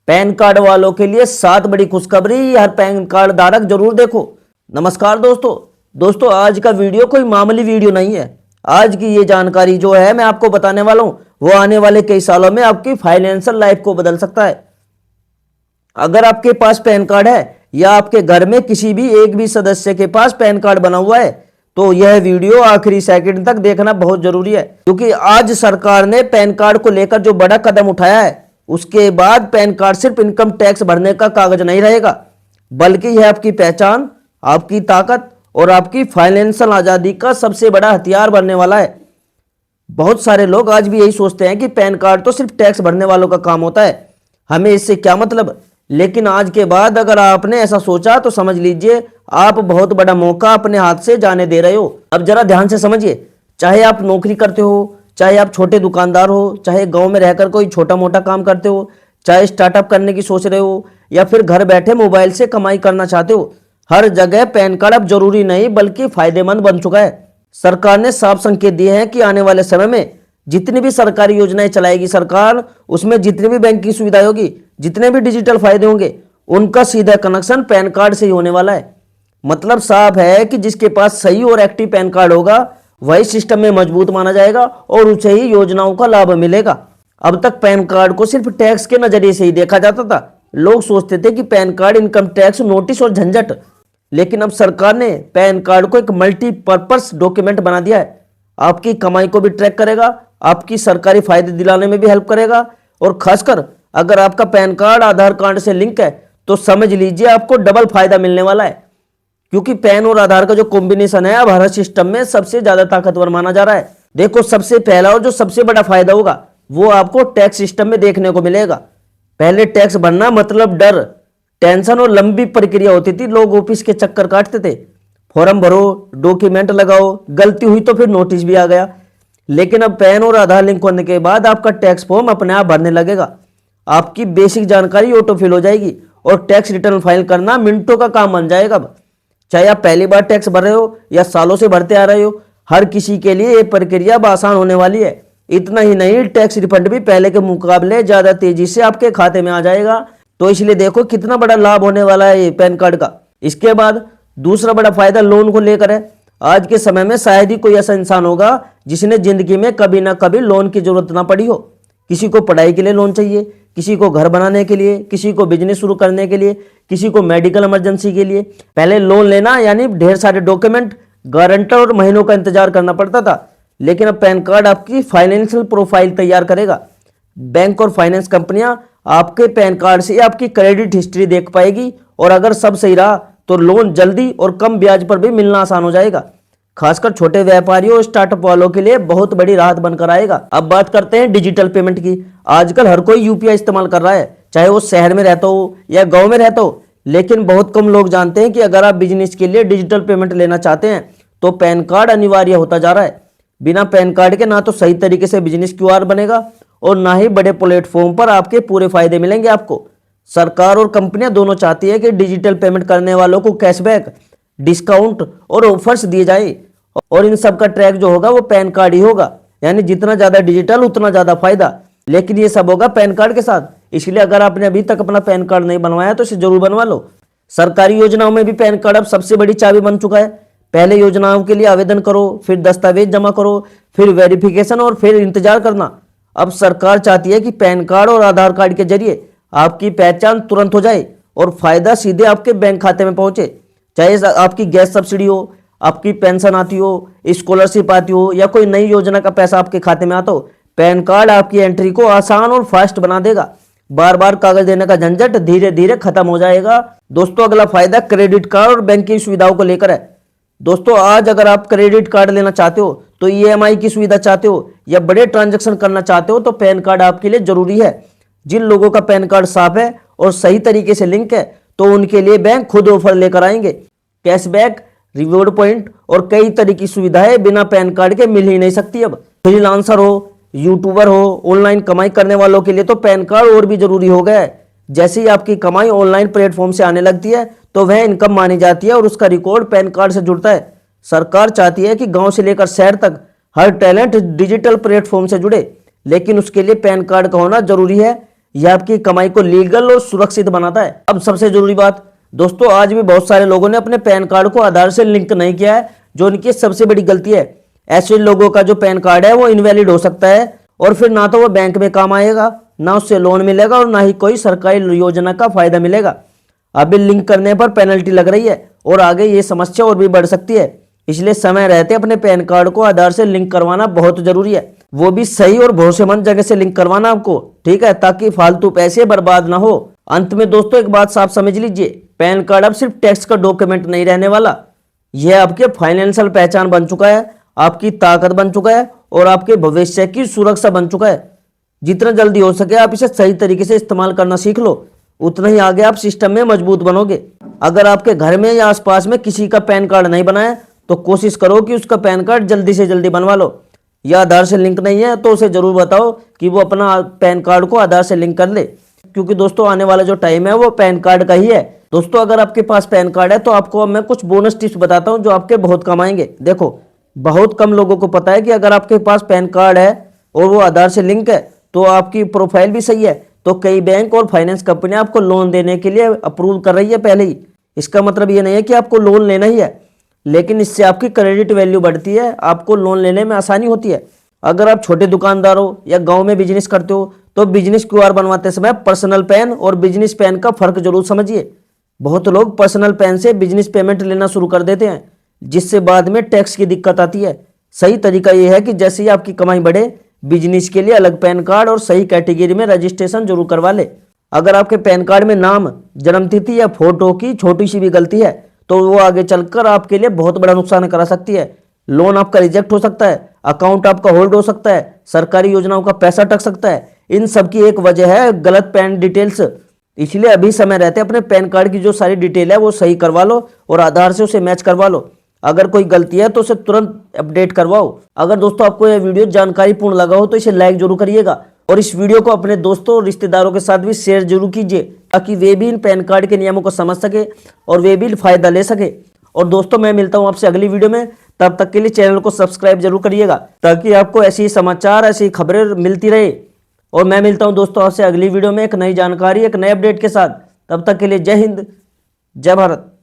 Pan card वालों के लिए 7 बड़ी खुशखबरी, हर पैन कार्ड धारक जरूर देखो। नमस्कार दोस्तों, आज का वीडियो कोई मामूली वीडियो नहीं है। आज की ये जानकारी जो है मैं आपको बताने वाला हूं, वो आने वाले कई सालों में आपकी फाइनेंशियल लाइफ को बदल सकता है। अगर आपके पास पैन कार्ड है या आपके घर में किसी भी एक भी सदस्य के पास पैन कार्ड बना हुआ है, तो यह वीडियो आखिरी सेकंड तक देखना बहुत जरूरी है, क्योंकि आज सरकार ने पैन कार्ड को लेकर जो बड़ा कदम उठाया है, उसके बाद पैन कार्ड सिर्फ इनकम टैक्स भरने का कागज नहीं रहेगा, बल्कि यह आपकी पहचान, आपकी ताकत और आपकी फाइनेंशियल आजादी का सबसे बड़ा हथियार बनने वाला है। बहुत सारे लोग आज भी यही सोचते हैं कि पैन कार्ड तो सिर्फ टैक्स भरने वालों का काम होता है, हमें इससे क्या मतलब। लेकिन आज के बाद अगर आपने ऐसा सोचा तो समझ लीजिए आप बहुत बड़ा मौका अपने हाथ से जाने दे रहे हो। अब जरा ध्यान से समझिए, चाहे आप नौकरी करते हो, चाहे आप छोटे दुकानदार हो, चाहे गांव में रहकर कोई छोटा मोटा काम करते हो, चाहे स्टार्टअप करने की सोच रहे हो या फिर घर बैठे मोबाइल से कमाई करना चाहते हो, हर जगह पैन कार्ड अब जरूरी नहीं बल्कि फायदेमंद बन चुका है। सरकार ने साफ संकेत दिए हैं कि आने वाले समय में जितनी भी सरकारी योजनाएं चलाएगी सरकार, उसमें जितनी भी बैंकिंग सुविधाएं होगी, जितने भी डिजिटल फायदे होंगे, उनका सीधा कनेक्शन पैन कार्ड से ही होने वाला है। मतलब साफ है कि जिसके पास सही और एक्टिव पैन कार्ड होगा वही सिस्टम में मजबूत माना जाएगा और उसे ही योजनाओं का लाभ मिलेगा। अब तक पैन कार्ड को सिर्फ टैक्स के नजरिए से ही देखा जाता था। लोग सोचते थे कि pan card income tax, notice और झंझट, लेकिन अब सरकार ने पैन कार्ड को एक मल्टीपर्पस डॉक्यूमेंट बना दिया है। आपकी कमाई को भी ट्रैक करेगा, आपकी सरकारी फायदे दिलाने में भी हेल्प करेगा, और खासकर अगर आपका पैन कार्ड आधार कार्ड से लिंक है तो समझ लीजिए आपको डबल फायदा मिलने वाला है, क्योंकि पैन और आधार का जो कॉम्बिनेशन है अब हर सिस्टम में सबसे ज्यादा ताकतवर माना जा रहा है। देखो, सबसे पहला और जो सबसे बड़ा फायदा होगा वो आपको टैक्स सिस्टम में देखने को मिलेगा। पहले टैक्स भरना मतलब डर, टेंशन और लंबी प्रक्रिया होती थी, लोग ऑफिस के चक्कर काटते थे, फॉर्म भरो, डॉक्यूमेंट लगाओ, गलती हुई तो फिर नोटिस भी आ गया। लेकिन अब पैन और आधार लिंक होने के बाद आपका टैक्स फॉर्म अपने आप भरने लगेगा, आपकी बेसिक जानकारी ऑटो फिल हो जाएगी और टैक्स रिटर्न फाइल करना मिनटों का काम बन जाएगा। चाहे आप पहली बार टैक्स भर रहे हो या सालों से भरते आ रहे हो, हर किसी के लिए ये प्रक्रिया अब आसान होने वाली है। इतना ही नहीं, टैक्स रिफंड भी पहले के मुकाबले ज्यादा तेजी से आपके खाते में आ जाएगा। तो इसलिए देखो कितना बड़ा लाभ होने वाला है ये पैन कार्ड का। इसके बाद दूसरा बड़ा फायदा लोन को लेकर है। आज के समय में शायद ही कोई ऐसा इंसान होगा जिसने जिंदगी में कभी ना कभी लोन की जरूरत ना पड़ी हो। किसी को पढ़ाई के लिए लोन चाहिए, किसी को घर बनाने के लिए, किसी को बिजनेस शुरू करने के लिए, किसी को मेडिकल इमरजेंसी के लिए। पहले लोन लेना यानी ढेर सारे डॉक्यूमेंट, गारंटर और महीनों का इंतजार करना पड़ता था, लेकिन अब पैन कार्ड आपकी फाइनेंशियल प्रोफाइल तैयार करेगा। बैंक और फाइनेंस कंपनियां आपके पैन कार्ड से आपकी क्रेडिट हिस्ट्री देख पाएगी, और अगर सब सही रहा तो लोन जल्दी और कम ब्याज पर भी मिलना आसान हो जाएगा। खासकर छोटे व्यापारियों और स्टार्टअप वालों के लिए बहुत बड़ी राहत बनकर आएगा। अब बात करते हैं डिजिटल पेमेंट की। आजकल हर कोई यूपीआई इस्तेमाल कर रहा है, चाहे वो शहर में रहता हो या गांव में रहता हो, लेकिन बहुत कम लोग जानते हैं कि अगर आप बिजनेस के लिए डिजिटल पेमेंट लेना चाहते हैं तो पैन कार्ड अनिवार्य होता जा रहा है। बिना पैन कार्ड के ना तो सही तरीके से बिजनेस क्यूआर बनेगा और ना ही बड़े प्लेटफॉर्म पर आपके पूरे फायदे मिलेंगे आपको। सरकार और कंपनियां दोनों चाहती है कि डिजिटल पेमेंट करने वालों को कैशबैक, डिस्काउंट और ऑफर्स दिए जाए, और इन सब का ट्रैक जो होगा वो पैन कार्ड ही होगा। यानी जितना ज्यादा डिजिटल उतना ज्यादा फायदा, लेकिन ये सब होगा पैन कार्ड के साथ। इसलिए अगर आपने अभी तक अपना पैन कार्ड नहीं बनवाया तो इसे जरूर बनवा लो। सरकारी योजनाओं में भी पैन कार्ड अब सबसे बड़ी चाबी बन चुका है। पहले योजनाओं के लिए आवेदन करो, फिर दस्तावेज जमा करो, फिर वेरिफिकेशन और फिर इंतजार करना। अब सरकार चाहती है कि पैन कार्ड और आधार कार्ड के जरिए आपकी पहचान तुरंत हो जाए और फायदा सीधे आपके बैंक खाते में पहुंचे। चाहे आपकी गैस सब्सिडी हो, आपकी पेंशन आती हो, स्कॉलरशिप आती हो या कोई नई योजना का पैसा आपके खाते में आता हो, पैन कार्ड आपकी एंट्री को आसान और फास्ट बना देगा। बार बार कागज देने का झंझट धीरे धीरे खत्म हो जाएगा। दोस्तों, अगला फायदा क्रेडिट कार्ड और बैंकिंग सुविधाओं को लेकर है। दोस्तों, आज अगर आप क्रेडिट कार्ड लेना चाहते हो, तो ईएमआई की सुविधा चाहते हो या बड़े ट्रांजैक्शन करना चाहते हो, तो पैन कार्ड आपके लिए जरूरी है। जिन लोगों का पैन कार्ड साफ है और सही तरीके से लिंक है, तो उनके लिए बैंक खुद ऑफर लेकर आएंगे। कैशबैक, रिवॉर्ड पॉइंट और कई तरह की सुविधाएं बिना पैन कार्ड के मिल ही नहीं सकती। अब फ्रीलांसर हो, यूट्यूबर हो, ऑनलाइन कमाई करने वालों के लिए तो पैन कार्ड और भी जरूरी हो गया है। जैसे ही आपकी कमाई ऑनलाइन प्लेटफॉर्म से आने लगती है तो वह इनकम मानी जाती है और उसका रिकॉर्ड पैन कार्ड से जुड़ता है। सरकार चाहती है कि गांव से लेकर शहर तक हर टैलेंट डिजिटल प्लेटफॉर्म से जुड़े, लेकिन उसके लिए पैन कार्ड का होना जरूरी है। यह आपकी कमाई को लीगल और सुरक्षित बनाता है। अब सबसे जरूरी बात दोस्तों, आज भी बहुत सारे लोगों ने अपने पैन कार्ड को आधार से लिंक नहीं किया है, जो उनकी सबसे बड़ी गलती है। ऐसे लोगों का जो पैन कार्ड है वो इनवैलिड हो सकता है और फिर ना तो वो बैंक में काम आएगा, ना उससे लोन मिलेगा और ना ही कोई सरकारी योजना का फायदा मिलेगा। अभी लिंक करने पर पेनल्टी लग रही है और आगे ये समस्या और भी बढ़ सकती है। इसलिए समय रहते अपने पैन कार्ड को आधार से लिंक करवाना बहुत जरूरी है, वो भी सही और भरोसेमंद जगह से लिंक करवाना आपको, ठीक है, ताकि फालतू पैसे बर्बाद ना हो। अंत में दोस्तों एक बात साफ समझ लीजिए, पैन कार्ड अब सिर्फ टैक्स का डॉक्यूमेंट नहीं रहने वाला, यह आपके फाइनेंशियल पहचान बन चुका है, आपकी ताकत बन चुका है और आपके भविष्य की सुरक्षा बन चुका है। जितना जल्दी हो सके आप इसे सही तरीके से इस्तेमाल करना सीख लो, उतना ही आगे आप सिस्टम में मजबूत बनोगे। अगर आपके घर में या आसपास में किसी का पैन कार्ड नहीं बना है तो कोशिश करो कि उसका पैन कार्ड जल्दी से जल्दी बनवा लो। या आधार से लिंक नहीं है तो उसे जरूर बताओ कि वो अपना पैन कार्ड को आधार से लिंक कर ले, क्योंकि दोस्तों आने वाला जो टाइम है वो पैन कार्ड का ही है। दोस्तों अगर आपके पास पैन कार्ड है तो आपको अब मैं कुछ बोनस टिप्स बताता हूं जो आपके बहुत काम आएंगे। देखो, बहुत कम लोगों को पता है कि अगर आपके पास पैन कार्ड है और वो आधार से लिंक है तो आपकी प्रोफाइल भी सही है, तो कई बैंक और फाइनेंस कंपनी आपको लोन देने के लिए अप्रूव कर रही है पहले ही। इसका मतलब ये नहीं है कि आपको लोन लेना ही है, लेकिन इससे आपकी क्रेडिट वैल्यू बढ़ती है, आपको लोन लेने में आसानी होती है। अगर आप छोटे दुकानदार हो या गांव में बिजनेस करते हो तो बिजनेस क्यूआर बनवाते समय पर्सनल पेन और बिजनेस पेन का फर्क जरूर समझिए। बहुत लोग पर्सनल पेन से बिजनेस पेमेंट लेना शुरू कर देते हैं, जिससे बाद में टैक्स की दिक्कत आती है। सही तरीका यह है कि जैसे ही आपकी कमाई बढ़े, बिजनेस के लिए अलग पैन कार्ड और सही कैटेगरी में रजिस्ट्रेशन जरूर करवा ले। अगर आपके पैन कार्ड में नाम, जन्मतिथि या फोटो की छोटी सी भी गलती है तो वो आगे चलकर आपके लिए बहुत बड़ा नुकसान करा सकती है। लोन आपका रिजेक्ट हो सकता है, अकाउंट आपका होल्ड हो सकता है, सरकारी योजनाओं का पैसा अटक सकता है। इन सब की एक वजह है गलत पैन डिटेल्स। इसलिए अभी समय रहते अपने पैन कार्ड की जो सारी डिटेल है वो सही करवा लो और आधार से उसे मैच करवा लो। अगर कोई गलती है तो उसे तुरंत अपडेट करवाओ। अगर दोस्तों आपको यह वीडियो जानकारीपूर्ण लगा हो तो इसे लाइक जरूर करिएगा और इस वीडियो को अपने दोस्तों और रिश्तेदारों के साथ भी शेयर जरूर कीजिए, ताकि वे भी इन पैन कार्ड के नियमों को समझ सके और वे भी फायदा ले सके। और दोस्तों मैं मिलता हूं आपसे अगली वीडियो में, तब तक के लिए चैनल को सब्सक्राइब जरूर करिएगा ताकि आपको ऐसी समाचार, ऐसी खबरें मिलती रहे। और मैं मिलता हूं दोस्तों आपसे अगली वीडियो में एक नई जानकारी, एक नए अपडेट के साथ। तब तक के लिए जय हिंद, जय भारत।